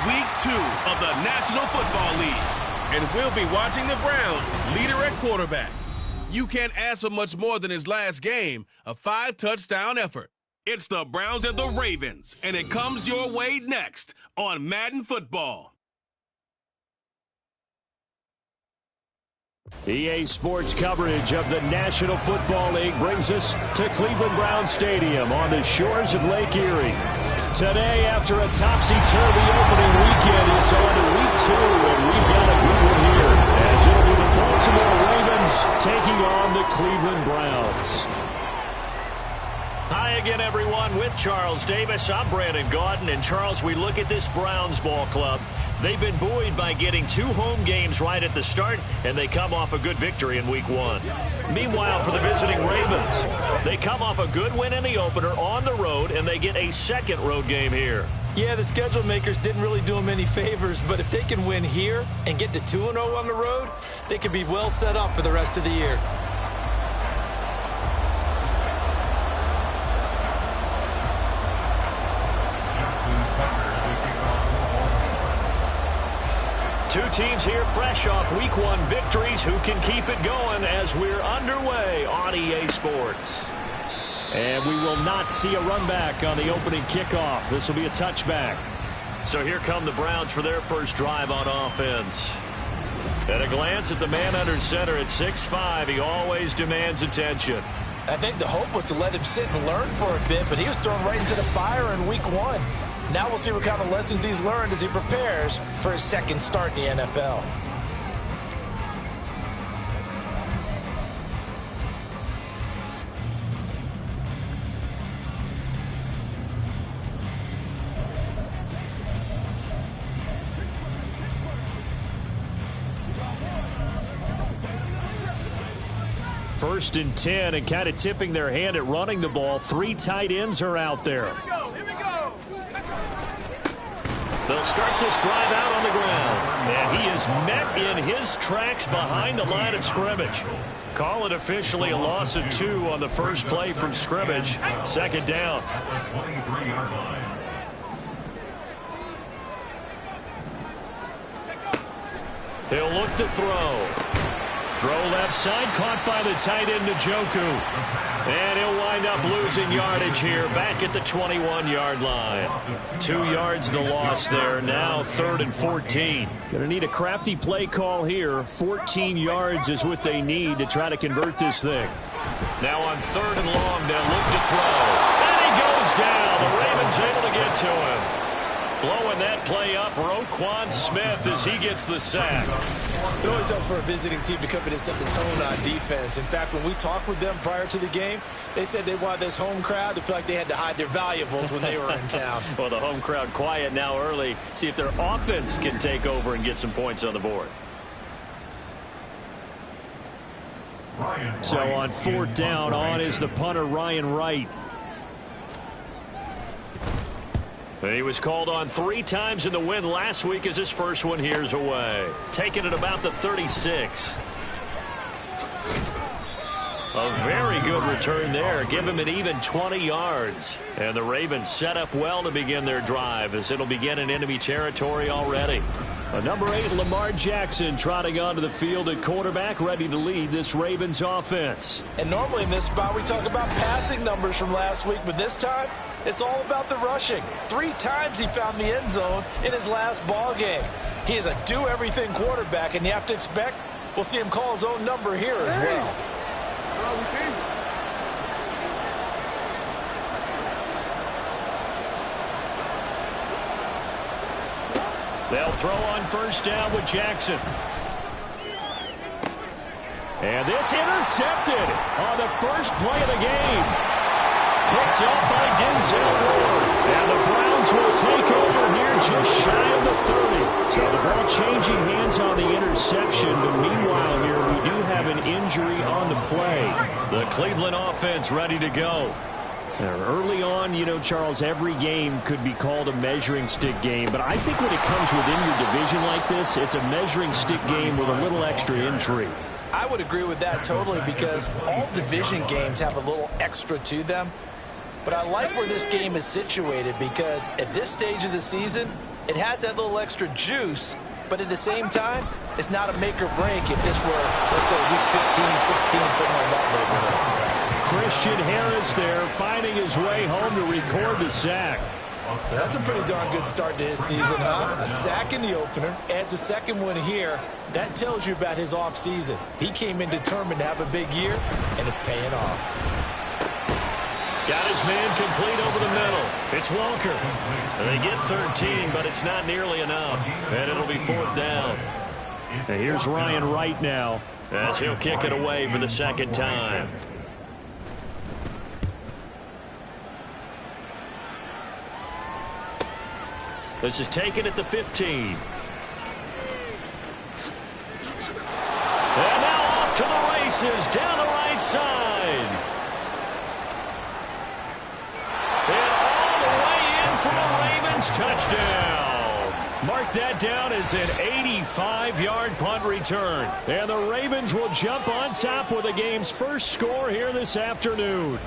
Week 2 of the National Football League. And we'll be watching the Browns leader at quarterback. You can't ask for much more than his last game, a 5-touchdown effort. It's the Browns and the Ravens, and it comes your way next on Madden Football. EA Sports coverage of the National Football League brings us to Cleveland Browns Stadium on the shores of Lake Erie. Today, after a topsy-turvy opening weekend, it's on to Week 2, and we've got a good one here, as it'll be the Baltimore Ravens taking on the Cleveland Browns. Hi again, everyone. With Charles Davis, I'm Brandon Gaudin. And, Charles, we look at this Browns ball club. They've been buoyed by getting 2 home games right at the start, and they come off a good victory in Week 1. Meanwhile, for the visiting Ravens, they come off a good win in the opener on the road, and they get a second road game here. Yeah, the schedule makers didn't really do them any favors, but if they can win here and get to 2-0 on the road, they could be well set up for the rest of the year. Two teams here fresh off Week 1 victories. Who can keep it going as we're underway on EA Sports? And we will not see a run back on the opening kickoff. This will be a touchback. So here come the Browns for their first drive on offense. At a glance at the man under center at 6'5", he always demands attention. I think the hope was to let him sit and learn for a bit, but he was thrown right into the fire in Week 1. Now we'll see what kind of lessons he's learned as he prepares for his second start in the NFL. First and 10, and kind of tipping their hand at running the ball. 3 tight ends are out there. They'll start this drive out on the ground. And he is met in his tracks behind the line of scrimmage. Call it officially a loss of 2 on the first play from scrimmage. Second down. He'll look to throw. Throw left side, caught by the tight end Njoku. And he'll wind up losing yardage here, back at the 21-yard line. 2 yards the loss there, now 3rd and 14. Going to need a crafty play call here. 14 yards is what they need to try to convert this thing. Now on 3rd and long, they'll look to throw. And he goes down. The Ravens able to get to him. Blowing that play up, Roquan Smith, as he gets the sack. It always helps for a visiting team to come in and set the tone on defense. In fact, when we talked with them prior to the game, they said they wanted this home crowd to feel like they had to hide their valuables when they were in town. Well, the home crowd quiet now early. See if their offense can take over and get some points on the board. So on 4th down, on is the punter, Ryan Wright. He was called on 3 times in the win last week as his first one here's away. Taking it about the 36. A very good return there. Give him an even 20 yards. And the Ravens set up well to begin their drive as it'll begin in enemy territory already. Number 8, Lamar Jackson, trotting onto the field at quarterback, ready to lead this Ravens offense. And normally in this spot we talk about passing numbers from last week, but this time it's all about the rushing. 3 times he found the end zone in his last ball game. He is a do-everything quarterback, and you have to expect we'll see him call his own number here as well. They'll throw on 1st down with Jackson. And this intercepted on the first play of the game. Picked up by Denzel Ward. And the Browns will take over here just shy of the 30. So the ball changing hands on the interception. But meanwhile here, we do have an injury on the play. The Cleveland offense ready to go. Early on, you know, Charles, every game could be called a measuring stick game. But I think when it comes within your division like this, it's a measuring stick game with a little extra intrigue. I would agree with that totally, because all division games have a little extra to them. But I like where this game is situated, because at this stage of the season, It has that little extra juice, but at the same time, it's not a make or break if this were, let's say, week 15, 16, something like that neighborhood. Christian Harris there finding his way home to record the sack. That's a pretty darn good start to his season, huh? A sack in the opener, adds a second one here. That tells you about his offseason. He came in determined to have a big year, and it's paying off. Got his man complete over the middle. It's Walker. And they get 13, but it's not nearly enough. And it'll be 4th down. And here's Ryan Wright now as he'll kick it away for the second time. This is taken at the 15. And now off to the races down the right side. And all the way in for a Ravens touchdown. Mark that down as an 85-yard punt return. And the Ravens will jump on top with the game's first score here this afternoon.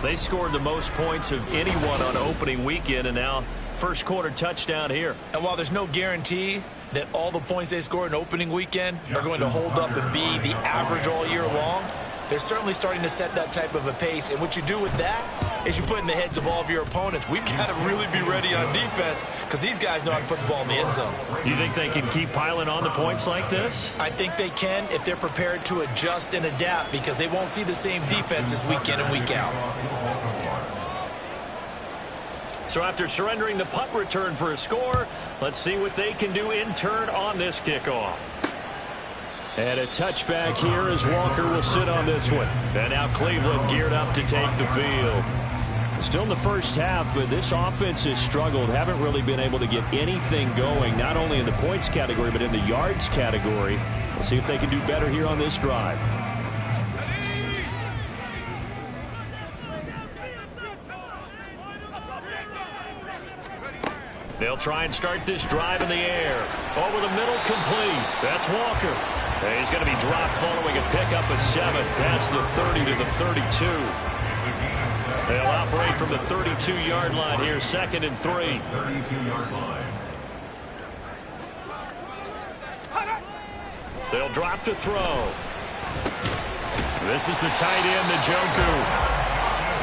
They scored the most points of anyone on opening weekend, and now first quarter touchdown here. And while there's no guarantee that all the points they score in opening weekend are going to hold up and be the average all year long, they're certainly starting to set that type of a pace. And what you do with that is you put in the heads of all of your opponents, we've got to really be ready on defense because these guys know how to put the ball in the end zone. You think they can keep piling on the points like this? I think they can if they're prepared to adjust and adapt, because they won't see the same defenses week in and week out. So after surrendering the punt return for a score, let's see what they can do in turn on this kickoff. And a touchback here as Walker will sit on this one. And now Cleveland geared up to take the field. Still in the first half, but this offense has struggled. Haven't really been able to get anything going, not only in the points category, but in the yards category. We'll see if they can do better here on this drive. They'll try and start this drive in the air. Over the middle, complete. That's Walker. And he's going to be dropped following a pickup of 7 past the 30 to the 32. They'll operate from the 32-yard line here, 2nd and 3. 32-yard line. They'll drop to throw. This is the tight end, Njoku.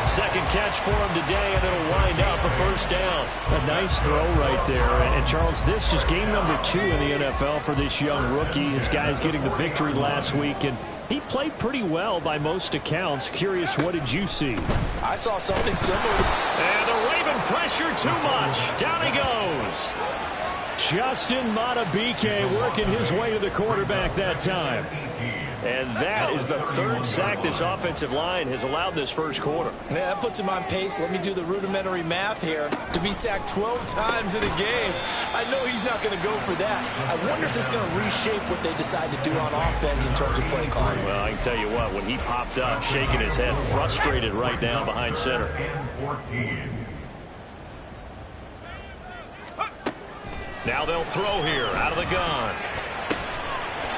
Second catch for him today, and it'll wind up a first down. A nice throw right there. And Charles, this is game number 2 in the NFL for this young rookie. His guys getting the victory last week, and he played pretty well by most accounts. Curious, what did you see? I saw something similar. And the Raven pressure too much. Down he goes. Justin Matabike working his way to the quarterback that time. And that is the 3rd sack this offensive line has allowed this first quarter. Yeah, that puts him on pace. Let me do the rudimentary math here. To be sacked 12 times in a game, I know he's not going to go for that. I wonder if it's going to reshape what they decide to do on offense in terms of play calling. Well, I can tell you what, when he popped up, shaking his head, frustrated right now behind center. Now they'll throw here out of the gun.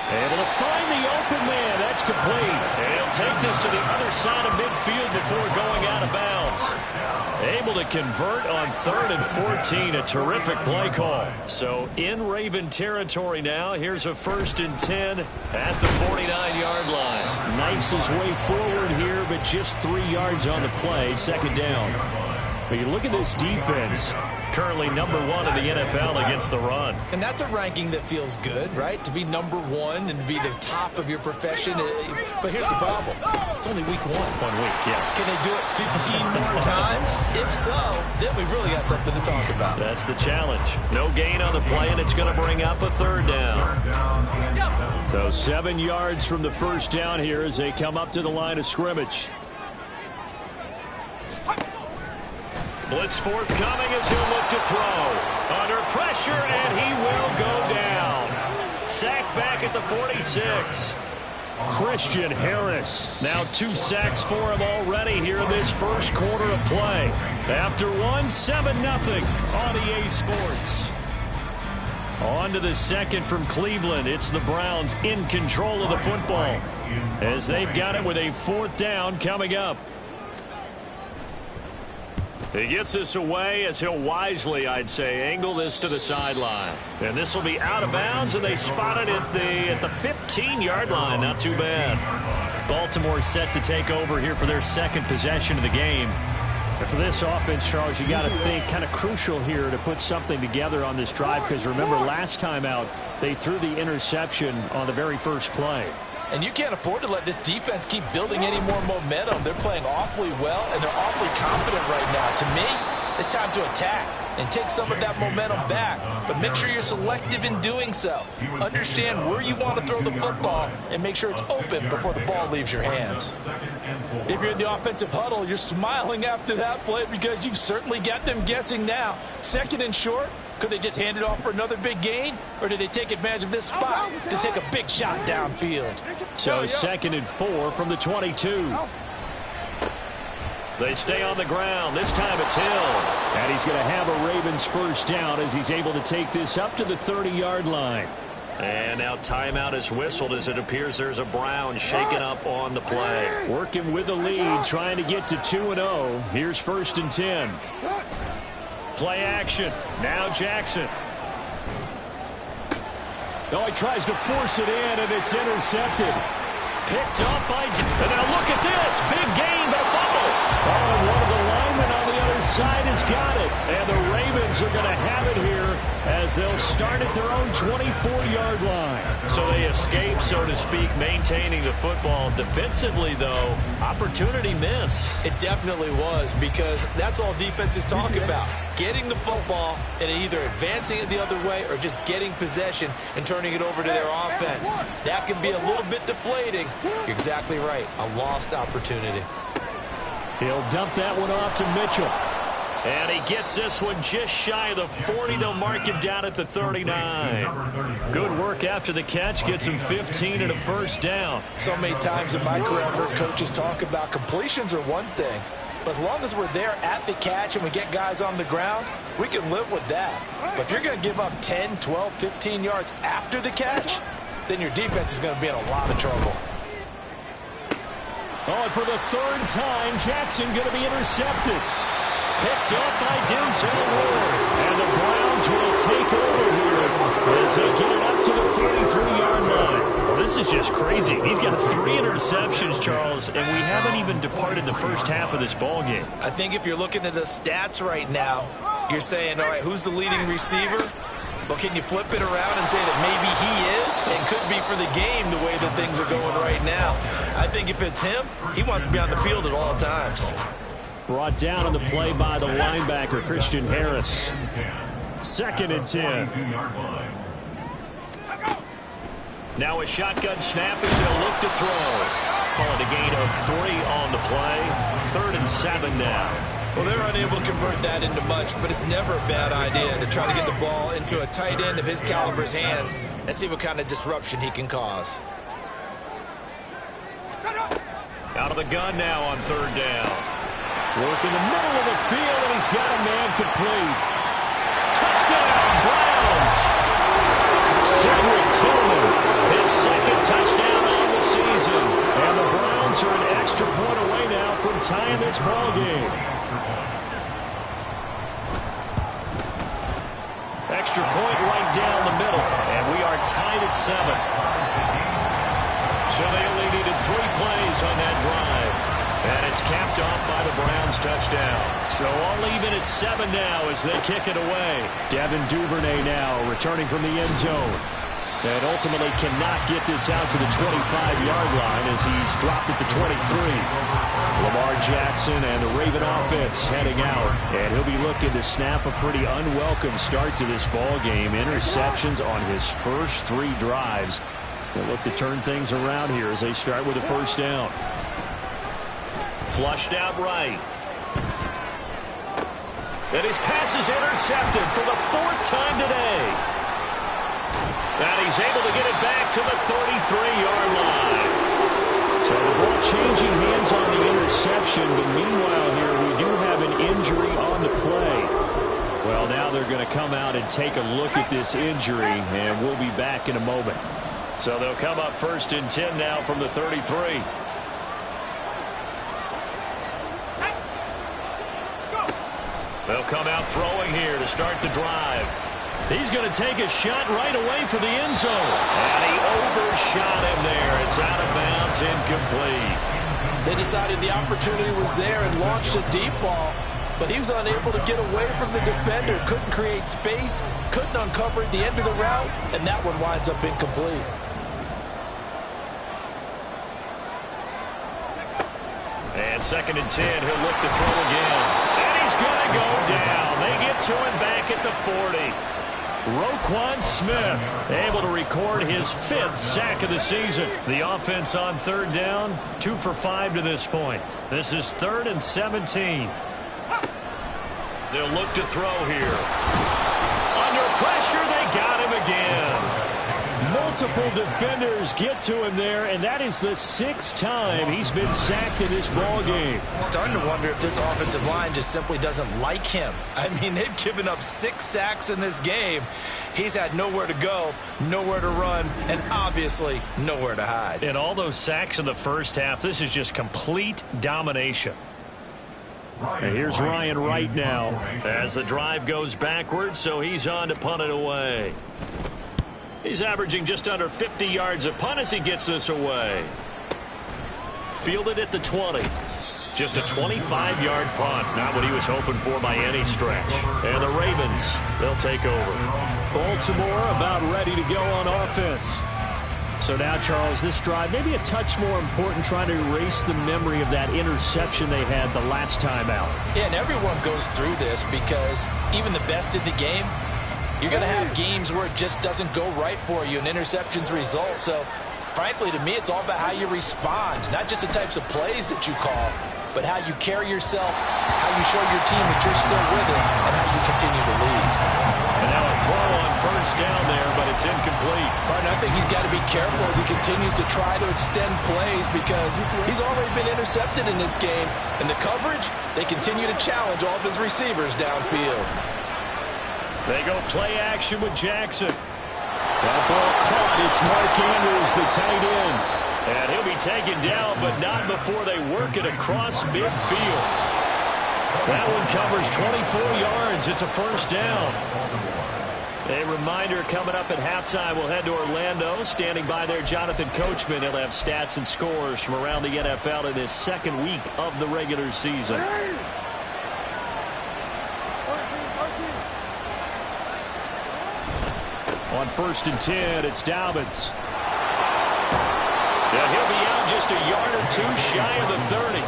Able to find the open man. That's complete. And he'll take this to the other side of midfield before going out of bounds. Able to convert on 3rd and 14. A terrific play call. So in Raven territory now. Here's a 1st and 10 at the 49-yard line. Knifes his way forward here, but just 3 yards on the play. 2nd down. But you look at this defense. Currently number 1 in the NFL against the run. And that's a ranking that feels good, right? To be number 1 and to be the top of your profession. But here's the problem. It's only week 1. 1 week, yeah. Can they do it 15 more times? If so, then we really got something to talk about. That's the challenge. No gain on the play, and it's going to bring up a 3rd down. So 7 yards from the first down here as they come up to the line of scrimmage. Blitz forthcoming as he'll look to throw. Under pressure, and he will go down. Sacked back at the 46. Christian Harris. Now 2 sacks for him already here in this first quarter of play. After 1, 7-0 on EA Sports. On to the second from Cleveland. It's the Browns in control of the football as they've got it with a 4th down coming up. He gets this away as he'll wisely, I'd say, angle this to the sideline. And this will be out of bounds, and they spot it at the 15-yard line. Not too bad. Baltimore set to take over here for their second possession of the game. And for this offense, Charles, you got to think kind of crucial here to put something together on this drive, because remember last time out they threw the interception on the very first play. And you can't afford to let this defense keep building any more momentum. They're playing awfully well, and they're awfully confident right now. To me, it's time to attack and take some of that momentum back. But make sure you're selective in doing so. Understand where you want to throw the football and make sure it's open before the ball leaves your hands. If you're in the offensive huddle, you're smiling after that play because you've certainly got them guessing now. Second and short. Could they just hand it off for another big gain? Or did they take advantage of this spot to take a big shot downfield? So 2nd and 4 from the 22. They stay on the ground. This time it's Hill. And he's going to have a Ravens first down as he's able to take this up to the 30-yard line. And now timeout is whistled as it appears there's a Brown shaken up on the play. Working with the lead, trying to get to 2-0. Here's 1st and 10. Play action. Now Jackson. Oh, he tries to force it in, and it's intercepted. Picked up by... And now look at this. Big gain, but a fumble. Oh, and one of the linemen on the other side has got it. And the Ravens are going to have it here as they'll start at their own 24-yard line. So they escape, so to speak, maintaining the football. Defensively, though, opportunity miss. It definitely was, because that's all defenses talk about. Getting the football and either advancing it the other way or just getting possession and turning it over to their offense. That can be a little bit deflating. You're exactly right. A lost opportunity. He'll dump that one off to Mitchell. And he gets this one just shy of the 40. They'll mark him down at the 39. Good work after the catch. Gets him 15 and a first down. So many times in my career, I've heard coaches talk about completions are one thing. But as long as we're there at the catch and we get guys on the ground, we can live with that. But if you're going to give up 10, 12, 15 yards after the catch, then your defense is going to be in a lot of trouble. Oh, and for the third time, Jackson going to be intercepted. Picked up by Denzel Ward. And the Browns will take over here as they get it up to the 43-yard line. Well, this is just crazy. He's got 3 interceptions, Charles, and we haven't even departed the first half of this ball game. I think if you're looking at the stats right now, you're saying, all right, who's the leading receiver? Well, can you flip it around and say that maybe he is and could be for the game the way that things are going right now? I think if it's him, he wants to be on the field at all times. Brought down on the play by the linebacker, Christian Harris. 2nd and 10. Now a shotgun snap as they'll look to throw. Call it a gain of 3 on the play. 3rd and 7 now. Well, they're unable to convert that into much, but it's never a bad idea to try to get the ball into a tight end of his caliber's hands and see what kind of disruption he can cause. Out of the gun now on 3rd down. Work in the middle of the field, and he's got a man complete. Touchdown, Browns! Cedric Tillman, his 2nd touchdown on the season. And the Browns are an extra point away now from tying this ball game. Extra point right down the middle, and we are tied at 7. So they only needed 3 plays on that drive. And it's capped off by the Browns touchdown. So all even at 7 now as they kick it away. Devin Duvernay now returning from the end zone. And ultimately cannot get this out to the 25-yard line as he's dropped at the 23. Lamar Jackson and the Raven offense heading out. And he'll be looking to snap a pretty unwelcome start to this ball game. Interceptions on his first 3 drives. They'll look to turn things around here as they start with a first down. Flushed out right. And his pass is intercepted for the 4th time today. And he's able to get it back to the 33-yard line. So the ball changing hands on the interception, but meanwhile here we do have an injury on the play. Well, now they're going to come out and take a look at this injury, and we'll be back in a moment. So they'll come up 1st and 10 now from the 33. They'll come out throwing here to start the drive. He's going to take a shot right away for the end zone. And he overshot him there. It's out of bounds, incomplete. They decided the opportunity was there and launched a deep ball, but he was unable to get away from the defender. Couldn't create space, couldn't uncover the end of the route, and that one winds up incomplete. And 2nd and 10, he'll look to throw again. And he's going to go down. They get to him back at the 40. Roquan Smith able to record his 5th sack of the season. The offense on 3rd down, 2 for 5 to this point. This is 3rd and 17. They'll look to throw here. Under pressure, they got him again. Multiple defenders get to him there, and that is the 6th time he's been sacked in this ball game. I'm starting to wonder if this offensive line just simply doesn't like him. I mean, they've given up 6 sacks in this game. He's had nowhere to go, nowhere to run, and obviously nowhere to hide. And all those sacks in the first half, this is just complete domination. And here's Ryan Wright now. As the drive goes backwards, so he's on to punt it away. He's averaging just under 50 yards a punt as he gets this away. Fielded at the 20. Just a 25-yard punt. Not what he was hoping for by any stretch. And the Ravens, they'll take over. Baltimore about ready to go on offense. So now, Charles, this drive maybe a touch more important, trying to erase the memory of that interception they had the last time out. Yeah, and everyone goes through this because even the best in the game, you're going to have games where it just doesn't go right for you, and interceptions result. So, frankly, to me, it's all about how you respond, not just the types of plays that you call, but how you carry yourself, how you show your team that you're still with it, and how you continue to lead. And now a throw on 1st down there, but it's incomplete. Martin, I think he's got to be careful as he continues to try to extend plays because he's already been intercepted in this game. And the coverage, they continue to challenge all of his receivers downfield. They go play action with Jackson. That ball caught. It's Mark Andrews, the tight end. And he'll be taken down, but not before they work it across midfield. That one covers 24 yards. It's a 1st down. A reminder coming up at halftime, we'll head to Orlando. Standing by there, Jonathan Coachman. He'll have stats and scores from around the NFL in this 2nd week of the regular season. On 1st and 10, it's Dobbins. Yeah, he'll be out just a yard or 2 shy of the 30.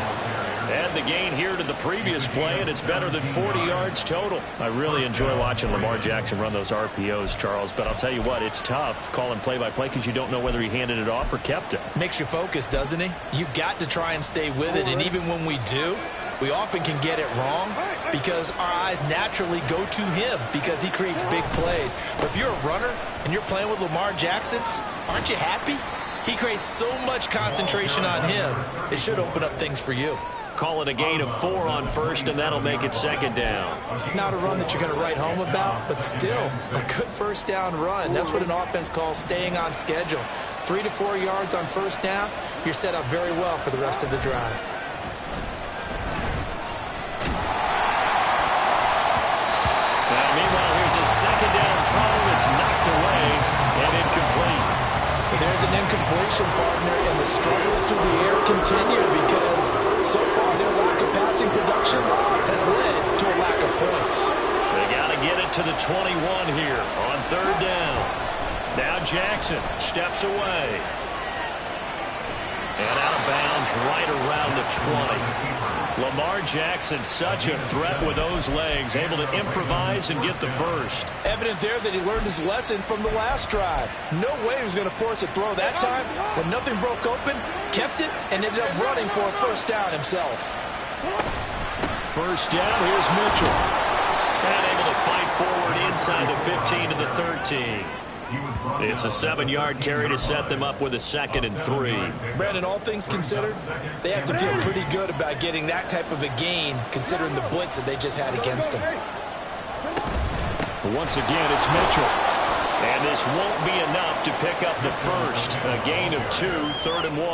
And the gain here to the previous play, and it's better than 40 yards total. I really enjoy watching Lamar Jackson run those RPOs, Charles, but I'll tell you what, it's tough calling play-by-play because you don't know whether he handed it off or kept it. Makes you focus, doesn't he? You've got to try and stay with it, and even when we do, we often can get it wrong because our eyes naturally go to him because he creates big plays. But if you're a runner and you're playing with Lamar Jackson, aren't you happy? He creates so much concentration on him, it should open up things for you. Call it a gain of 4 on 1st, and that'll make it 2nd down. Not a run that you're going to write home about, but still a good 1st down run. That's what an offense calls staying on schedule. 3 to 4 yards on 1st down, you're set up very well for the rest of the drive. Now, meanwhile, here's a 2nd down throw that's knocked away and incomplete. There's an incompletion, partner, and the struggles through the air continue because so far their lack of passing production has led to a lack of points. They got to get it to the 21 here on 3rd down. Now Jackson steps away. And out of bounds right around the 20. Lamar Jackson, such a threat with those legs, able to improvise and get the 1st. Evident there that he learned his lesson from the last drive. No way he was going to force a throw that time. When nothing broke open, kept it, and ended up running for a 1st down himself. 1st down, here's Mitchell. And able to fight forward inside the 15 to the 13. It's a 7-yard carry to set them up with a 2nd and 3. Brandon, all things considered, they have to feel pretty good about getting that type of a gain, considering the blitz that they just had against them. Once again, it's Mitchell. And this won't be enough to pick up the 1st. A gain of 2, 3rd and 1.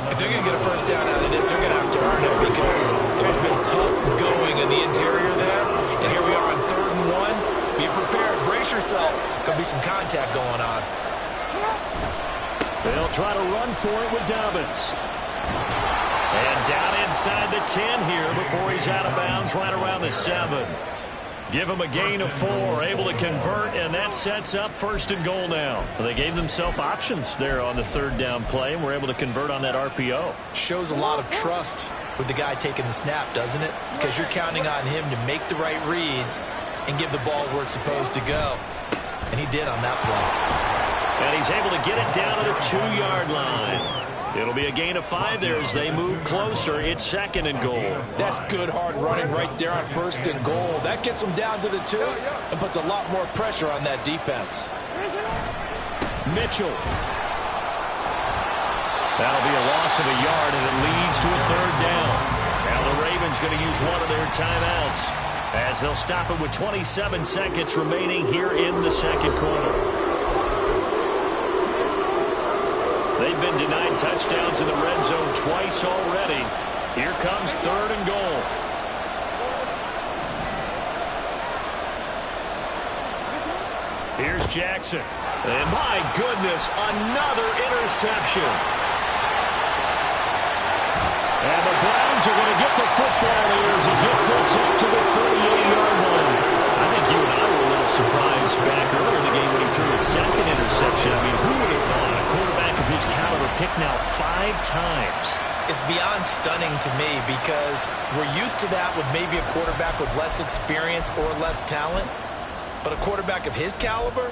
If they're going to get a 1st down out of this, they're going to have to earn it because there's been tough going in the interior there. be some contact going on. They'll try to run for it with Dobbins. And down inside the 10 here before he's out of bounds right around the 7. Give him a gain of 4, able to convert, and that sets up 1st and goal now. Well, they gave themselves options there on the 3rd down play, and were able to convert on that RPO. Shows a lot of trust with the guy taking the snap, doesn't it? Because you're counting on him to make the right reads and give the ball where it's supposed to go. And he did on that play. And he's able to get it down to the 2-yard line. It'll be a gain of 5 there as they move closer. It's 2nd and goal. That's good hard running right there on 1st and goal. That gets them down to the 2 and puts a lot more pressure on that defense. Mitchell. That'll be a loss of a yard, and it leads to a 3rd down. Now the Ravens going to use one of their timeouts as they'll stop it with 27 seconds remaining here in the 2nd quarter. They've been denied touchdowns in the red zone twice already. Here comes 3rd and goal. Here's Jackson. And my goodness, another interception. And the Browns are going to get the football here as he gets this up to the 38-yard line. I think you and I were a little surprised back earlier in the game when he threw his 2nd interception. I mean, who would have thought a quarterback of his caliber picked now 5 times? It's beyond stunning to me because we're used to that with maybe a quarterback with less experience or less talent. But a quarterback of his caliber,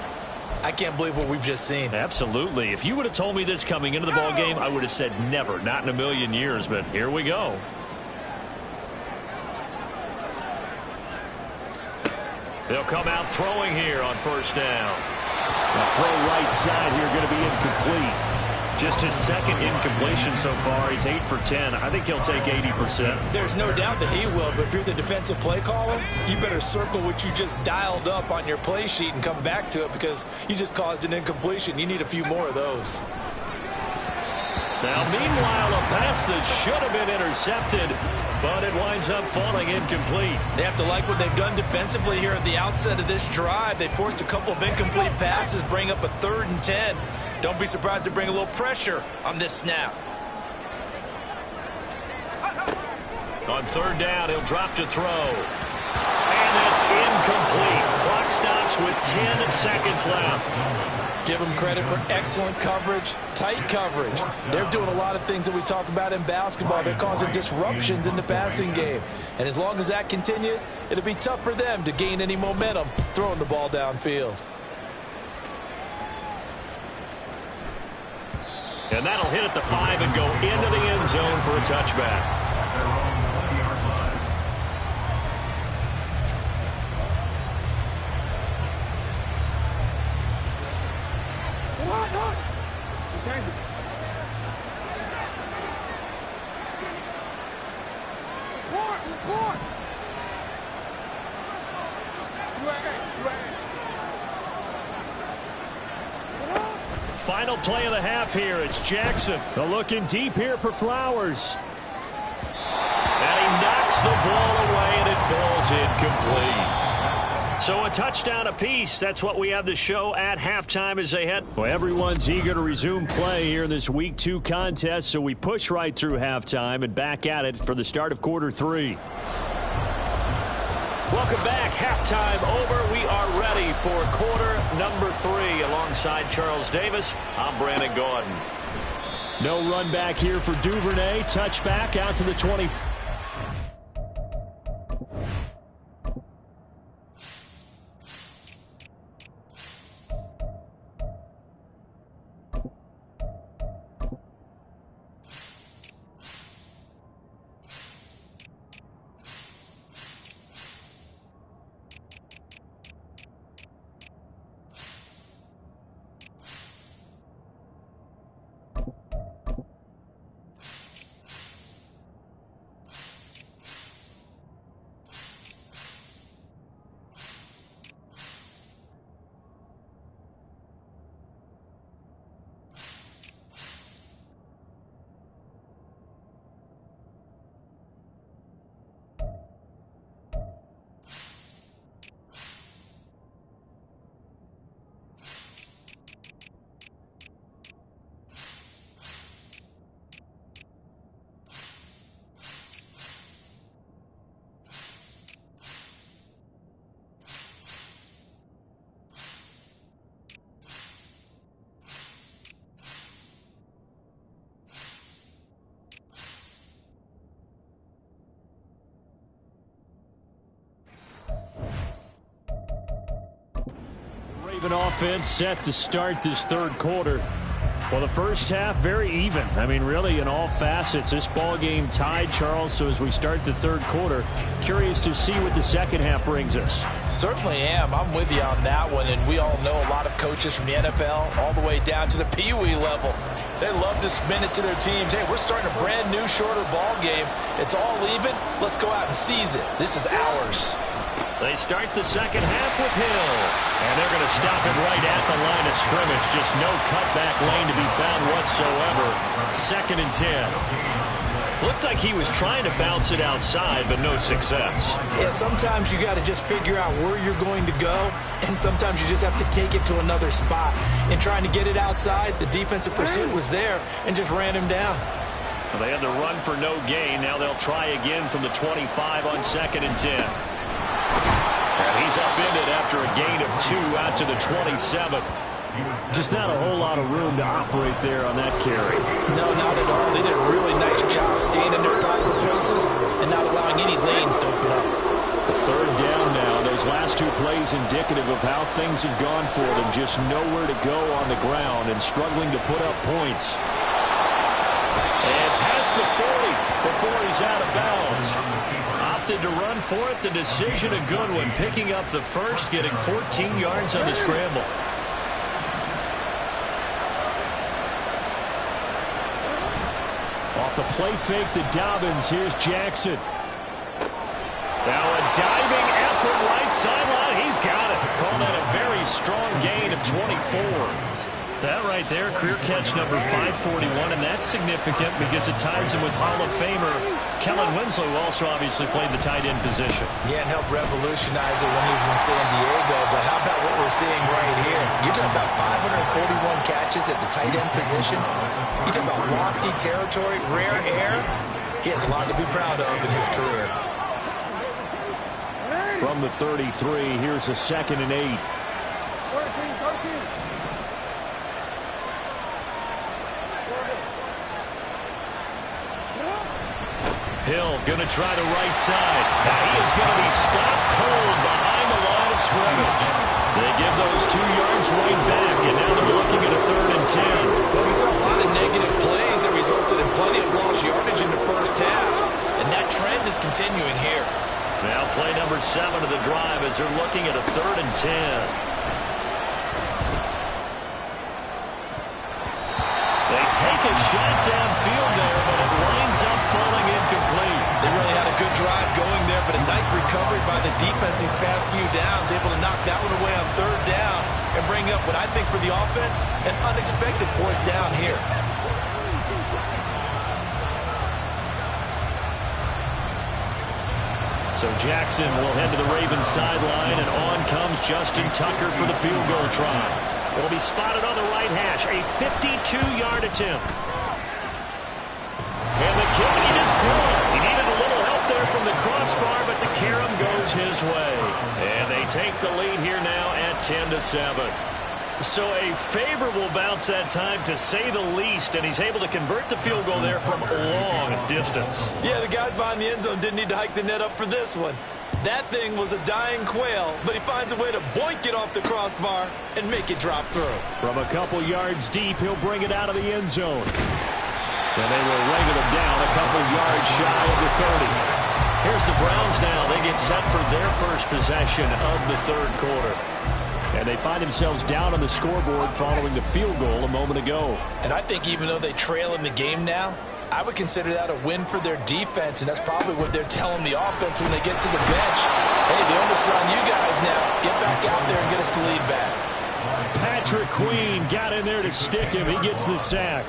I can't believe what we've just seen. Absolutely. If you would have told me this coming into the ball game, I would have said never, not in a million years. But here we go. They'll come out throwing here on 1st down. The throw right side here going to be incomplete. Just his 2nd incompletion so far. He's 8 for 10. I think he'll take 80%. There's no doubt that he will, but if you're the defensive play caller, you better circle what you just dialed up on your play sheet and come back to it because you just caused an incompletion. You need a few more of those. Now, meanwhile, a pass that should have been intercepted, but it winds up falling incomplete. They have to like what they've done defensively here at the outset of this drive. They forced a couple of incomplete passes, bring up a 3rd and 10. Don't be surprised to bring a little pressure on this snap. On 3rd down, he'll drop to throw. And that's incomplete. Clock stops with 10 seconds left. Give them credit for excellent coverage, tight coverage. They're doing a lot of things that we talk about in basketball. They're causing disruptions in the passing game. And as long as that continues, it'll be tough for them to gain any momentum throwing the ball downfield. And that'll hit at the 5 and go into the end zone for a touchback. Final play of the half here. It's Jackson. They're looking deep here for Flowers. And he knocks the ball away, and it falls incomplete. So a touchdown apiece. That's what we have the show at halftime as they head. Well, everyone's eager to resume play here in this Week 2 contest, so we push right through halftime and back at it for the start of quarter 3. Welcome back. Halftime over. We are ready for quarter number 3. Alongside Charles Davis, I'm Brandon Gaudin. No run back here for Duvernay. Touchback out to the 20. Raven offense set to start this third quarter. Well, the first half, very even. I mean, really, in all facets, this ball game tied, Charles. So as we start the third quarter, curious to see what the second half brings us. Certainly am. I'm with you on that one. And we all know a lot of coaches from the NFL all the way down to the Pee Wee level. They love to spin it to their teams. Hey, we're starting a brand new, shorter ball game. It's all even. Let's go out and seize it. This is ours. They start the second half with Hill. And they're going to stop it right at the line of scrimmage. Just no cutback lane to be found whatsoever. 2nd and 10. Looked like he was trying to bounce it outside, but no success. Yeah, sometimes you got to just figure out where you're going to go, and sometimes you just have to take it to another spot. In trying to get it outside, the defensive pursuit was there and just ran him down. Well, they had the run for no gain. Now they'll try again from the 25 on 2nd and 10. And he's upended after a gain of 2 out to the 27. Just not a whole lot of room to operate there on that carry. No, not at all. They did a really nice job staying in their proper places and not allowing any lanes to open up. The 3rd down now. Those last 2 plays indicative of how things have gone for them. Just nowhere to go on the ground and struggling to put up points. And past the 40 before he's out of bounds. Opted to run for it. The decision a good one. Picking up the first, getting 14 yards on the scramble. Off the play fake to Dobbins. Here's Jackson. Now a diving effort right sideline. He's got it. Call that a very strong gain of 24. That right there, career catch number 541, and that's significant because it ties him with Hall of Famer Kellen Winslow, who also obviously played the tight end position. Yeah, and helped revolutionize it when he was in San Diego. But how about what we're seeing right here? You're talking about 541 catches at the tight end position. You're talking about lofty territory, rare air. He has a lot to be proud of in his career. From the 33, here's a 2nd and 8. Hill going to try the right side. Now he is going to be stopped cold behind the line of scrimmage. They give those 2 yards right back, and now they're looking at a 3rd and 10. Well, we saw a lot of negative plays that resulted in plenty of lost yardage in the first half, and that trend is continuing here. Now play number 7 of the drive as they're looking at a 3rd and 10. They take a shot downfield there, but it winds up falling incomplete. They really had a good drive going there, but a nice recovery by the defense these past few downs, able to knock that one away on 3rd down and bring up what I think for the offense, an unexpected 4th down here. So Jackson will head to the Ravens sideline, and on comes Justin Tucker for the field goal try. It'll be spotted on the right hash, a 52-yard attempt. And the kick, he just caught. He needed a little help there from the crossbar, but the carom goes his way. And they take the lead here now at 10-7. So a favorable bounce that time, to say the least, and he's able to convert the field goal there from a long distance. Yeah, the guys behind the end zone didn't need to hike the net up for this one. That thing was a dying quail, but he finds a way to boink it off the crossbar and make it drop through. From a couple yards deep, he'll bring it out of the end zone. And they will wrangle him down a couple yards shy of the 30. Here's the Browns now. They get set for their first possession of the third quarter. And they find themselves down on the scoreboard following the field goal a moment ago. And I think even though they trail in the game now, I would consider that a win for their defense, and that's probably what they're telling the offense when they get to the bench. Hey, the onus is on you guys now. Get back out there and get us the lead back. Patrick Queen got in there to stick him. He gets the sack.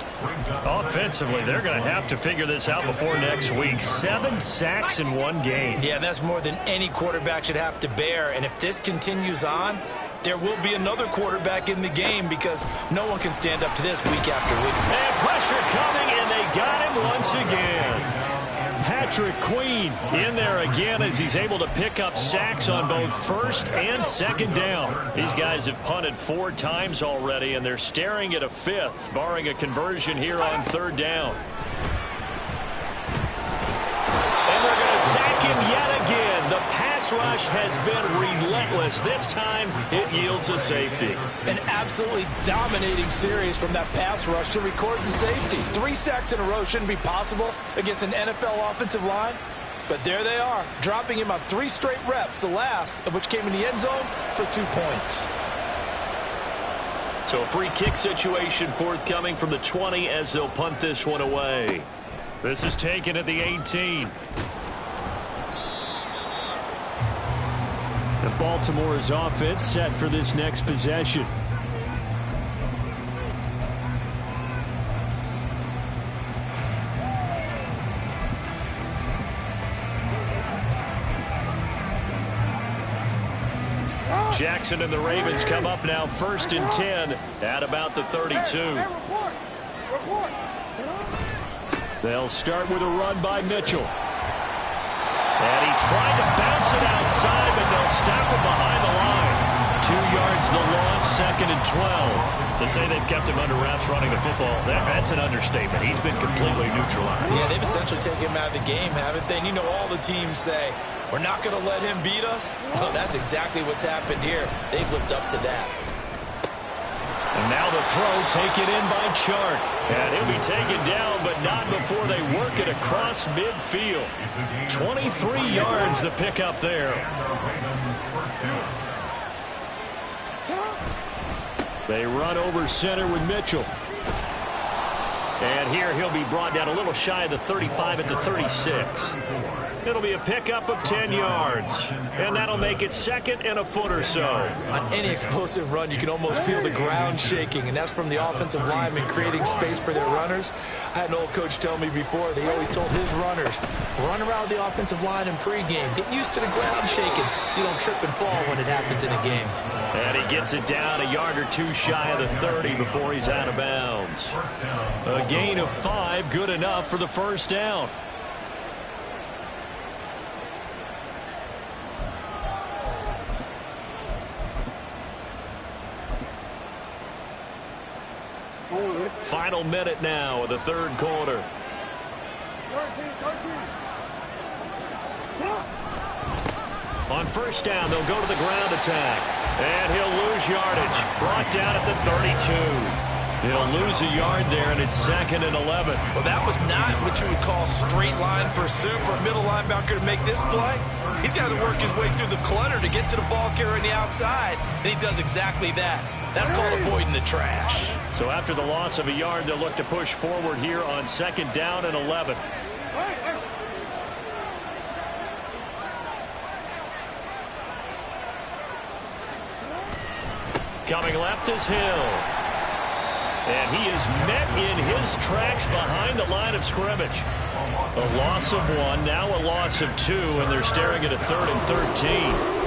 Offensively, they're going to have to figure this out before next week. 7 sacks in one game. Yeah, that's more than any quarterback should have to bear. And if this continues on, there will be another quarterback in the game because no one can stand up to this week after week. And pressure coming, and they got him once again. Patrick Queen in there again as he's able to pick up sacks on both first and second down. These guys have punted 4 times already, and they're staring at a 5th, barring a conversion here on third down. And they're going to sack him yet again. The pass rush has been relentless. This time, it yields a safety. An absolutely dominating series from that pass rush to record the safety. 3 sacks in a row shouldn't be possible against an NFL offensive line. But there they are, dropping him on 3 straight reps, the last of which came in the end zone for 2 points. So a free kick situation forthcoming from the 20 as they'll punt this one away. This is taken at the 18. And Baltimore's offense set for this next possession. Jackson and the Ravens come up now 1st and 10 at about the 32. They'll start with a run by Mitchell. And he tried to bounce it outside, but they'll stop him behind the line. 2 yards the loss, 2nd and 12. To say they've kept him under wraps running the football, that's an understatement. He's been completely neutralized. Yeah, they've essentially taken him out of the game, haven't they? And you know all the teams say, we're not going to let him beat us. Well, that's exactly what's happened here. They've lived up to that. And now the throw taken in by Chark. And he'll be taken down, but not before they work it across midfield. 23 yards the pickup there. They run over center with Mitchell. And here he'll be brought down a little shy of the 35 at the 36. It'll be a pickup of 10 yards. And that'll make it 2nd and a foot or so. On any explosive run, you can almost feel the ground shaking, and that's from the offensive linemen creating space for their runners. I had an old coach tell me before, they always told his runners, run around the offensive line in pregame. Get used to the ground shaking so you don't trip and fall when it happens in a game. And he gets it down a yard or 2 shy of the 30 before he's out of bounds. A gain of 5, good enough for the first down. Final minute now of the 3rd quarter. On first down, they'll go to the ground attack. And he'll lose yardage. Brought down at the 32. He'll lose a yard there, and it's 2nd and 11. Well, that was not what you would call straight line pursuit for a middle linebacker to make this play. He's got to work his way through the clutter to get to the ball carrier on the outside, and he does exactly that. That's called avoiding the trash. So after the loss of a yard, they'll look to push forward here on 2nd down and 11. Coming left is Hill. And he is met in his tracks behind the line of scrimmage. A loss of 1, now a loss of 2, and they're staring at a 3rd and 13.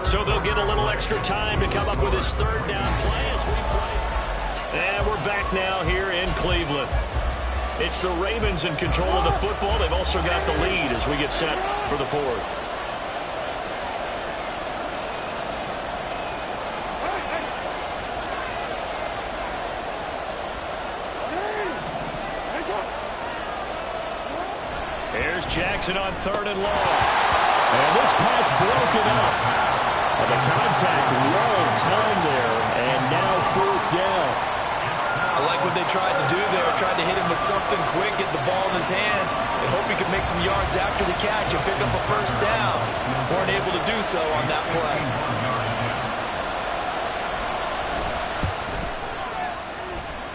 So they'll get a little extra time to come up with his 3rd down play as we play. And we're back now here in Cleveland. It's the Ravens in control of the football. They've also got the lead as we get set for the 4th. Here's Jackson on 3rd and long. And this pass broken up. The contact well timed there, and now 4th down. I like what they tried to do there, tried to hit him with something quick, get the ball in his hands, and hope he could make some yards after the catch and pick up a 1st down. Weren't able to do so on that play.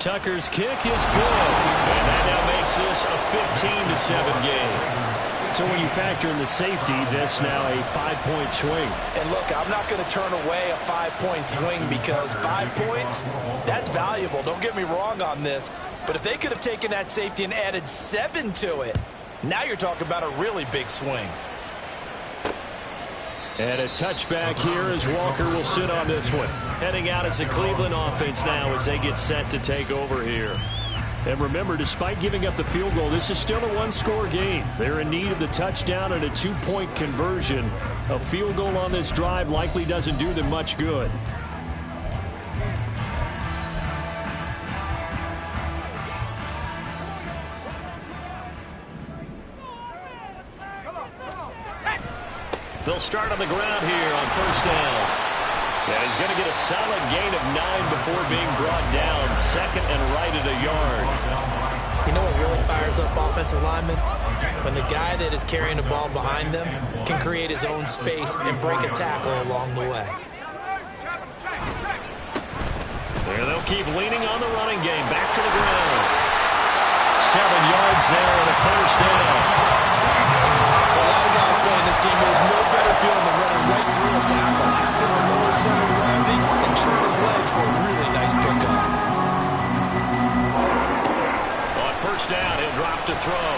Tucker's kick is good, and that now makes this a 15-7 game. So when you factor in the safety, this now a 5-point swing. And look, I'm not going to turn away a 5-point swing because 5 points, that's valuable. Don't get me wrong on this. But if they could have taken that safety and added 7 to it, now you're talking about a really big swing. And a touchback here as Walker will sit on this one. Heading out as the Cleveland offense now as they get set to take over here. And remember, despite giving up the field goal, this is still a 1-score game. They're in need of the touchdown and a 2-point conversion. A field goal on this drive likely doesn't do them much good. They'll start on the ground here on first down. And he's going to get a solid gain of 9 before being brought down. Second and right at a yard. You know what really fires up offensive linemen? When the guy that is carrying the ball behind them can create his own space and break a tackle along the way. There they'll keep leaning on the running game. Back to the ground. 7 yards there and a first down. A lot of guys playing this game, there's no better feeling than running right through a tackle. Send a lower center of gravity and turn his legs for a really nice pickup. On first down, he'll drop to throw.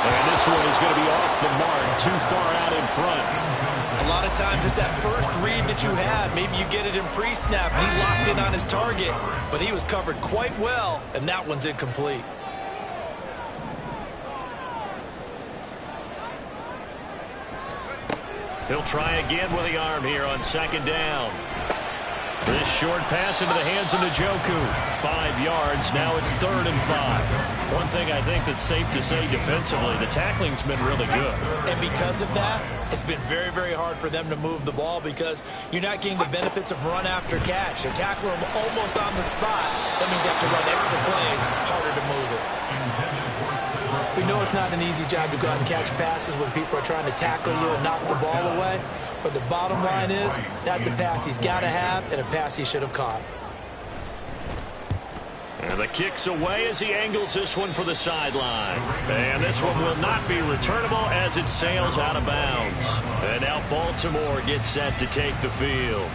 And this one is going to be off the mark, too far out in front. A lot of times it's that first read that you had. Maybe you get it in pre-snap, and he locked in on his target, but he was covered quite well, and that one's incomplete. He'll try again with the arm here on second down. This short pass into the hands of Njoku. 5 yards. Now it's 3rd and 5. One thing I think that's safe to say defensively, the tackling's been really good. And because of that, it's been very, very hard for them to move the ball because you're not getting the benefits of run after catch. They're tackling them almost on the spot. That means they have to run extra plays, harder to move it. We know it's not an easy job to go out and catch passes when people are trying to tackle you and knock the ball away. But the bottom line is, that's a pass he's got to have and a pass he should have caught. And the kick's away as he angles this one for the sideline. And this one will not be returnable as it sails out of bounds. And now Baltimore gets set to take the field.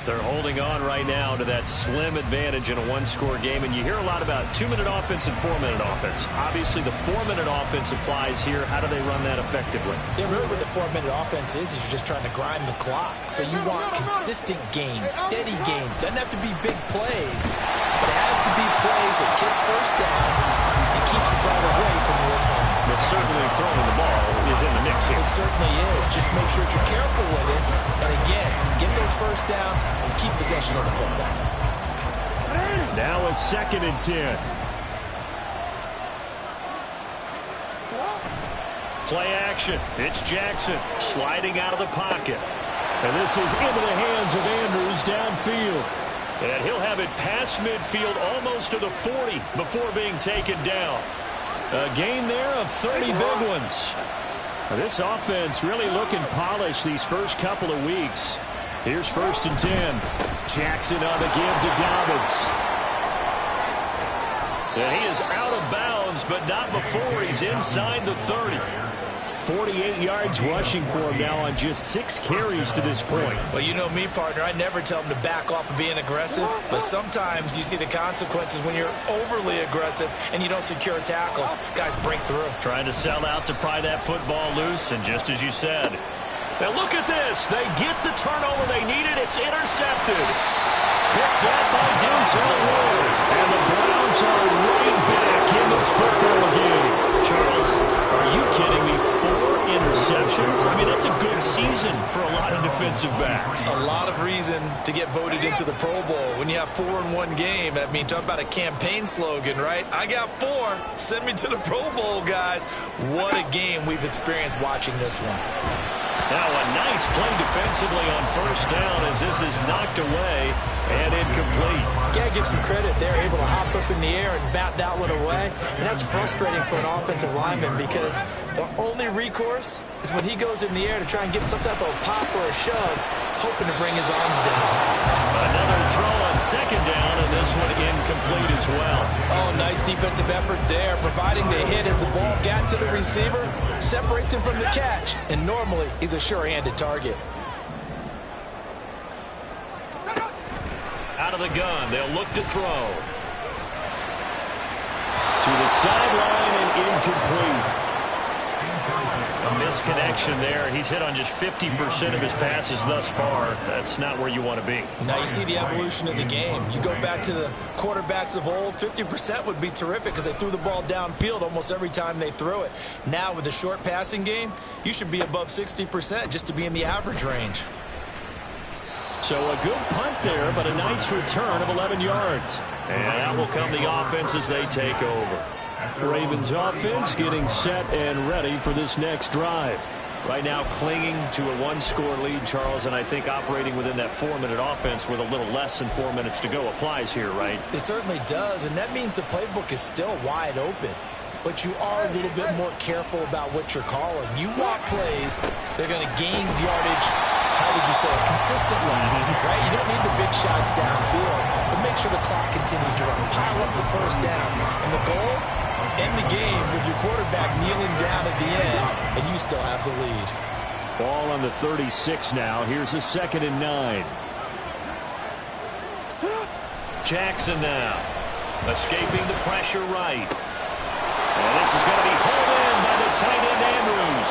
They're holding on right now to that slim advantage in a one-score game. And you hear a lot about 2-minute offense and 4-minute offense. Obviously, the 4-minute offense applies here. How do they run that effectively? Yeah, really what the 4-minute offense is you're just trying to grind the clock. So you want consistent gains, steady gains. Doesn't have to be big plays, but it has to be plays that gets first downs and keeps the ball away from your opponent. But certainly throwing the ball is in the mix here. It certainly is. Just make sure that you're careful with it. And again, get those first downs and keep possession of the football. Now a 2nd and 10. Play action. It's Jackson sliding out of the pocket. And this is into the hands of Andrews downfield. And he'll have it past midfield almost to the 40 before being taken down. A gain there of 30 big ones. This offense really looking polished these first couple of weeks. Here's 1st and 10. Jackson on the give to Dobbins. And he is out of bounds, but not before he's inside the 30. 48 yards rushing for him now on just 6 carries to this point. Well, you know me, partner. I never tell him to back off of being aggressive, but sometimes you see the consequences when you're overly aggressive and you don't secure tackles. Guys break through. Trying to sell out to pry that football loose, and just as you said. Now look at this. They get the turnover they needed. It's intercepted. Picked up by Denzel Ward. And the Browns are right back in this football game. Charles, are you kidding me? 4 interceptions? I mean, that's a good season for a lot of defensive backs. A lot of reason to get voted into the Pro Bowl. When you have 4 in one game, I mean, talk about a campaign slogan, right? I got 4. Send me to the Pro Bowl, guys. What a game we've experienced watching this one. Now a nice play defensively on first down as this is knocked away and incomplete. You got to give some credit. They're able to hop up in the air and bat that one away. And that's frustrating for an offensive lineman because the only recourse is when he goes in the air to try and get some type of a pop or a shove, hoping to bring his arms down. Another throw on second down, and this one incomplete as well. Oh, nice defensive effort there, providing the hit as the ball got to the receiver, separates him from the catch, and normally he's a sure-handed target. Out of the gun, they'll look to throw. To the sideline and incomplete. A misconnection there. He's hit on just 50% of his passes thus far. That's not where you want to be. Now you see the evolution of the game. You go back to the quarterbacks of old, 50% would be terrific because they threw the ball downfield almost every time they threw it. Now with the short passing game, you should be above 60% just to be in the average range. So a good punt there, but a nice return of 11 yards. And out will come the offense as they take over. Ravens offense getting set and ready for this next drive. Right now clinging to a one-score lead, Charles, and I think operating within that 4-minute offense with a little less than 4 minutes to go applies here, right? It certainly does, and that means the playbook is still wide open. But you are a little bit more careful about what you're calling. You want plays, they're going to gain yardage, how would you say it, consistently, right? You don't need the big shots downfield, but make sure the clock continues to run. Pile up the first down. And the goal, end the game with your quarterback kneeling down at the end, and you still have the lead. Ball on the 36 now. Here's a 2nd and 9. Jackson now, escaping the pressure right. And this is going to be hauled in by the tight end Andrews.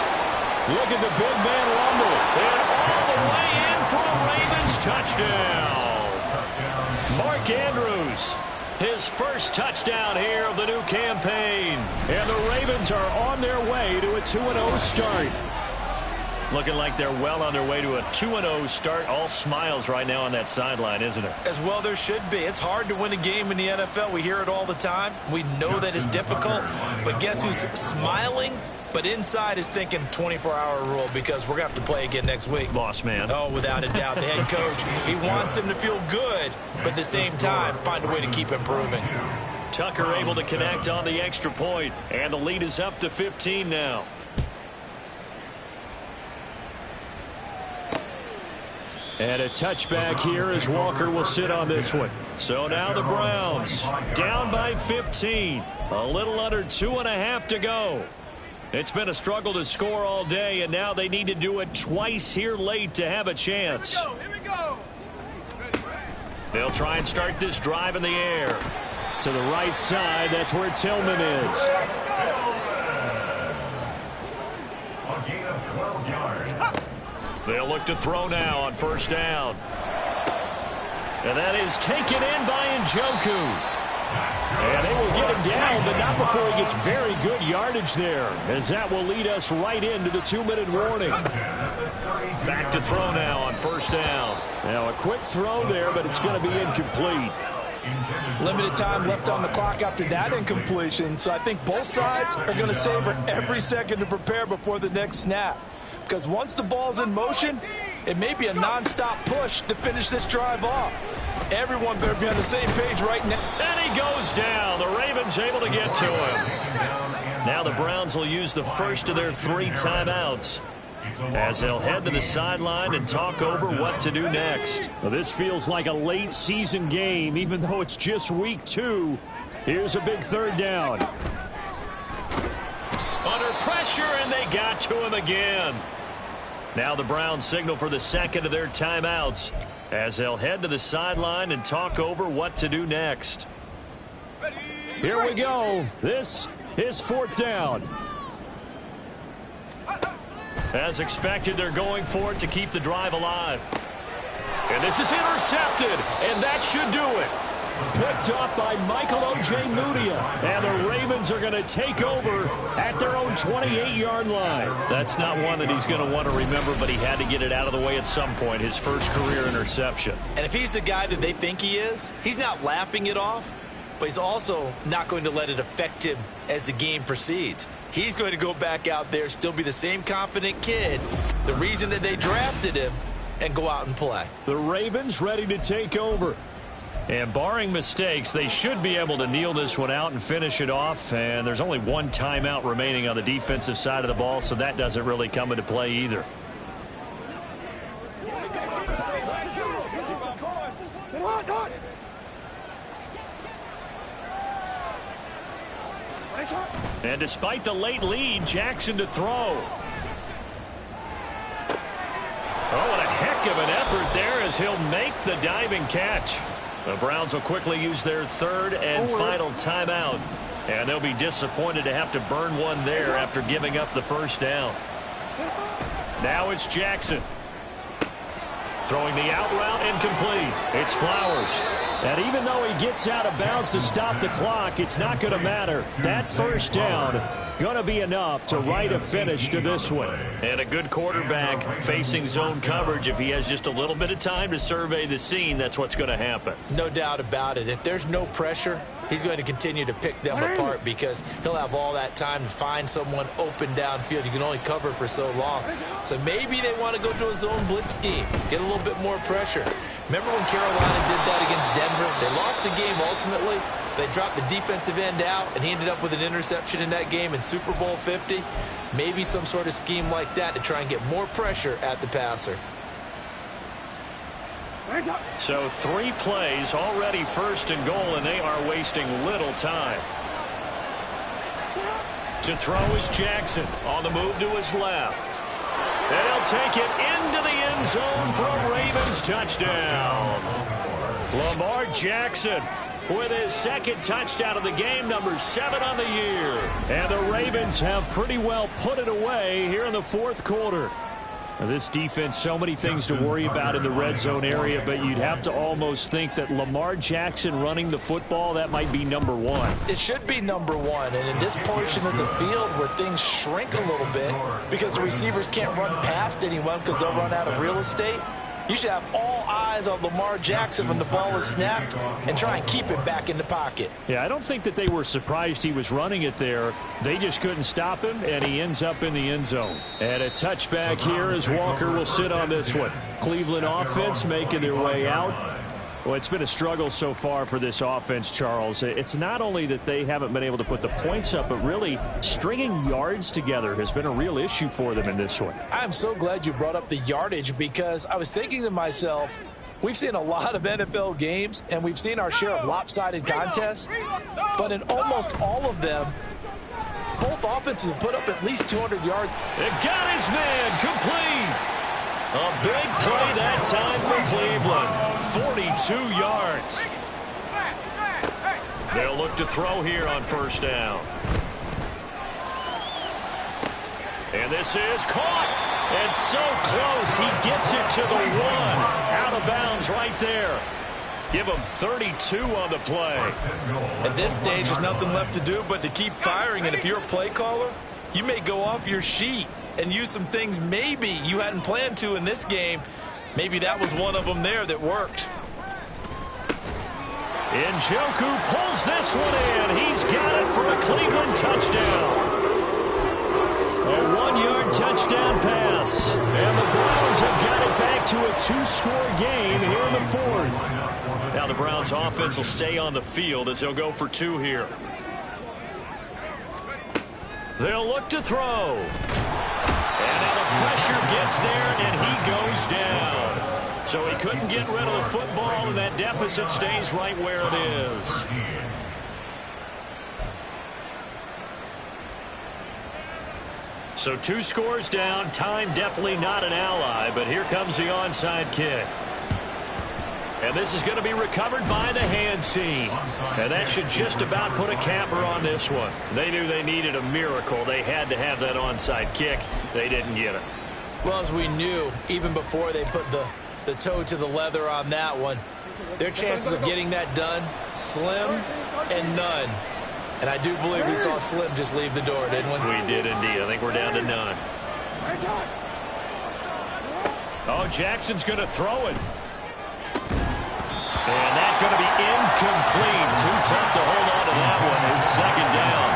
Look at the big man rumble. And all the way in for a Ravens touchdown. Mark Andrews, his first touchdown here of the new campaign. And the Ravens are on their way to a 2-0 start. Looking like they're well on their way to a 2-0 start. All smiles right now on that sideline, isn't it? As well there should be. It's hard to win a game in the NFL. We hear it all the time. We know that it's difficult. But guess who's smiling? But inside is thinking 24-hour rule because we're going to have to play again next week. Boss man. Oh, without a doubt. The head coach, he wants him to feel good, but at the same time, find a way to keep improving. Tucker able to connect on the extra point, and the lead is up to 15 now. And a touchback here as Walker will sit on this one. So now the Browns down by 15. A little under 2.5 to go. It's been a struggle to score all day, and now they need to do it twice here late to have a chance. Here we go. They'll try and start this drive in the air. To the right side, that's where Tillman is. A gain of 12 yards. They'll look to throw now on first down. And that is taken in by Njoku. And they will get him down, but not before he gets very good yardage there, as that will lead us right into the 2-minute warning. Back to throw now on first down. Now a quick throw there, but it's going to be incomplete. Limited time left on the clock after that incompletion, so I think both sides are going to savor every second to prepare before the next snap. Because once the ball's in motion, it may be a non-stop push to finish this drive off. Everyone better be on the same page right now. And he goes down. The Ravens able to get to him. Now the Browns will use the first of their 3 timeouts as they'll head to the sideline and talk over what to do next. Well, this feels like a late season game, even though it's just week 2. Here's a big 3rd down. Under pressure, and they got to him again. Now the Browns signal for the second of their timeouts as they'll head to the sideline and talk over what to do next. Here we go. This is 4th down. As expected, they're going for it to keep the drive alive. And this is intercepted, and that should do it. Picked up by Michael Ojemudia. And the Ravens are going to take over at their own 28-yard line. That's not one that he's going to want to remember, but he had to get it out of the way at some point, his first career interception. And if he's the guy that they think he is, he's not laughing it off, but he's also not going to let it affect him as the game proceeds. He's going to go back out there, still be the same confident kid, the reason that they drafted him, and go out and play. The Ravens ready to take over. And barring mistakes, they should be able to kneel this one out and finish it off. And there's only 1 timeout remaining on the defensive side of the ball, so that doesn't really come into play either. And despite the late lead, Jackson to throw. Oh, what a heck of an effort there as he'll make the diving catch. The Browns will quickly use their 3rd and final timeout. And they'll be disappointed to have to burn one there after giving up the first down. Now it's Jackson. Throwing the out route incomplete. It's Flowers. And even though he gets out of bounds to stop the clock, it's not going to matter. That first down going to be enough to write a finish to this one. And a good quarterback facing zone coverage. If he has just a little bit of time to survey the scene, that's what's going to happen. No doubt about it. If there's no pressure, he's going to continue to pick them apart because he'll have all that time to find someone open downfield. You can only cover for so long. So maybe they want to go to a zone blitz scheme, get a little bit more pressure. Remember when Carolina did that against Denver? They lost the game ultimately. They dropped the defensive end out, and he ended up with an interception in that game in Super Bowl 50. Maybe some sort of scheme like that to try and get more pressure at the passer. So 3 plays, already first and goal, and they are wasting little time. To throw is Jackson on the move to his left. And he'll take it into the end zone for a Ravens touchdown. Lamar Jackson with his second touchdown of the game, number 7 on the year. And the Ravens have pretty well put it away here in the fourth quarter. Now, this defense, so many things to worry about in the red zone area, but you'd have to almost think that Lamar Jackson running the football, that might be number 1. It should be number 1, and in this portion of the field where things shrink a little bit because the receivers can't run past anyone because they'll run out of real estate, you should have all eyes on Lamar Jackson when the ball is snapped and try and keep it back in the pocket. Yeah, I don't think that they were surprised he was running it there. They just couldn't stop him, and he ends up in the end zone. And a touchback here as Walker will sit on this one. Cleveland offense making their way out. Well, it's been a struggle so far for this offense, Charles. It's not only that they haven't been able to put the points up, but really stringing yards together has been a real issue for them in this one. I'm so glad you brought up the yardage because I was thinking to myself, we've seen a lot of NFL games, and we've seen our share of lopsided contests, but in almost all of them, both offenses have put up at least 200 yards. It got his man complete. A big play that time for Cleveland. 42 yards. They'll look to throw here on first down. And this is caught. And so close. He gets it to the 1. Out of bounds right there. Give him 32 on the play. At this stage, there's nothing left to do but to keep firing. And if you're a play caller, you may go off your sheet and use some things maybe you hadn't planned to in this game. Maybe that was one of them there that worked. Njoku pulls this one in. He's got it for a Cleveland touchdown. A 1-yard touchdown pass. And the Browns have got it back to a 2-score game here in the fourth. Now the Browns offense will stay on the field as they'll go for 2 here. They'll look to throw. And now the pressure gets there, and he goes down. So he couldn't get rid of the football, and that deficit stays right where it is. So 2 scores down. Time definitely not an ally, but here comes the onside kick. And this is going to be recovered by the hands team. And that should just about put a capper on this one. They knew they needed a miracle. They had to have that onside kick. They didn't get it. Well, as we knew, even before they put the toe to the leather on that one, their chances of getting that done, slim and none. And I do believe we saw Slim just leave the door, didn't we? We did indeed. I think we're down to none. Oh, Jackson's going to throw it. And that's going to be incomplete. Too tough to hold on to that one. It's second down.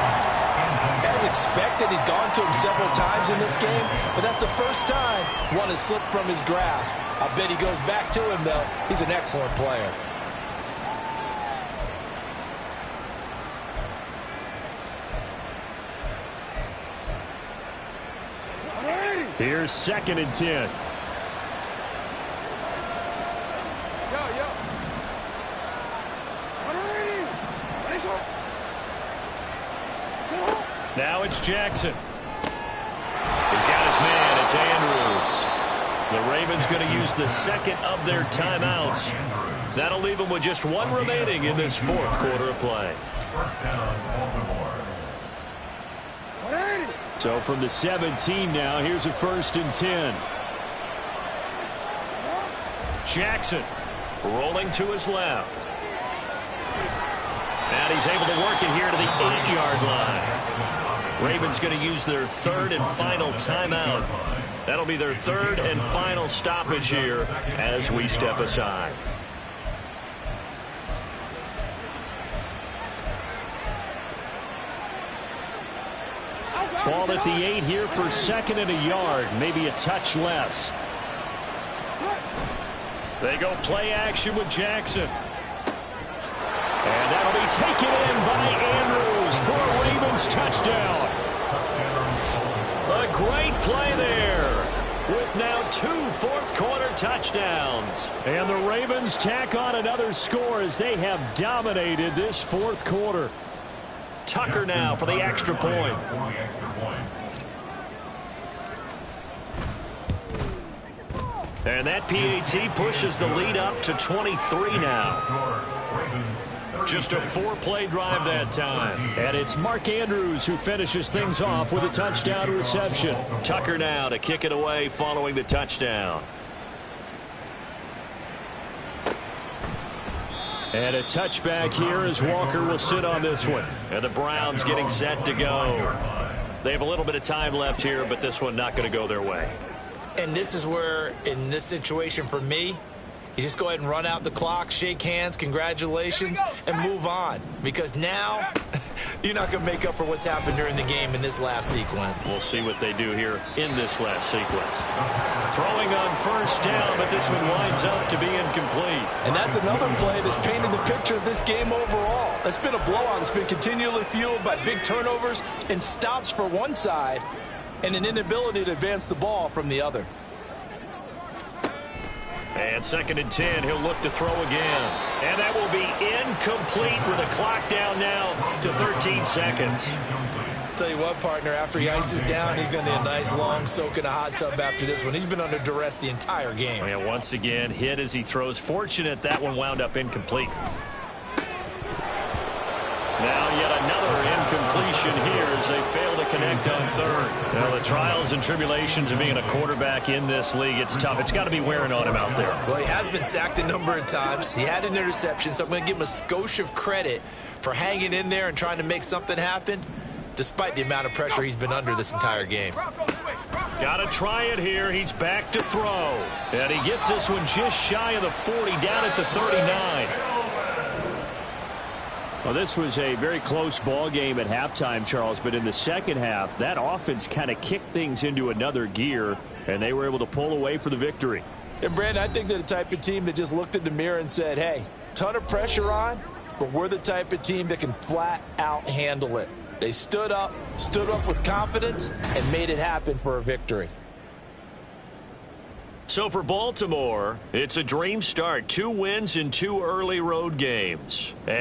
As expected, he's gone to him several times in this game, but that's the first time one has slipped from his grasp. I bet he goes back to him, though. He's an excellent player. Here's 2nd and 10. Now it's Jackson. He's got his man. It's Andrews. The Ravens going to use the second of their timeouts. That'll leave them with just 1 remaining in this fourth quarter of play. So from the 17 now, here's a 1st and 10. Jackson rolling to his left. And he's able to work it here to the 8-yard line. Ravens going to use their third and final timeout. That'll be their third and final stoppage here as we step aside. Ball at the 8 here for 2nd and a yard, maybe a touch less. They go play action with Jackson. And that'll be taken in by Andrews for a Ravens touchdown. A great play there with now 2 fourth-quarter touchdowns. And the Ravens tack on another score as they have dominated this fourth quarter. Tucker now for the extra point. And that PAT pushes the lead up to 23 now. Just a 4-play drive that time. And it's Mark Andrews who finishes things off with a touchdown reception. Tucker now to kick it away following the touchdown. And a touchback here as Walker will sit on this one. And the Browns getting set to go. They have a little bit of time left here, but this one not going to go their way. And this is where, in this situation for me, you just go ahead and run out the clock, shake hands, congratulations, and move on. Because now, you're not going to make up for what's happened during the game in this last sequence. We'll see what they do here in this last sequence. Throwing on first down, but this one winds up to be incomplete. And that's another play that's painted the picture of this game overall. It's been a blowout. It's been continually fueled by big turnovers and stops for one side and an inability to advance the ball from the other. And 2nd and 10, he'll look to throw again. And that will be incomplete with a clock down now to 13 seconds. Tell you what, partner, after he ices down, he's going to need a nice long soak in a hot tub after this one. He's been under duress the entire game. And once again, hit as he throws. Fortunate that one wound up incomplete. Now yet another incompletion here as they fail to connect on third. Now the trials and tribulations of being a quarterback in this league, it's tough. It's got to be wearing on him out there. Well, he has been sacked a number of times. He had an interception, so I'm going to give him a skosh of credit for hanging in there and trying to make something happen, despite the amount of pressure he's been under this entire game. Got to try it here. He's back to throw. And he gets this one just shy of the 40, down at the 39. Well, this was a very close ball game at halftime, Charles, but in the second half, that offense kind of kicked things into another gear, and they were able to pull away for the victory. And, Brandon, I think they're the type of team that just looked in the mirror and said, hey, ton of pressure on, but we're the type of team that can flat out handle it. They stood up with confidence, and made it happen for a victory. So for Baltimore, it's a dream start. 2 wins in 2 early road games. And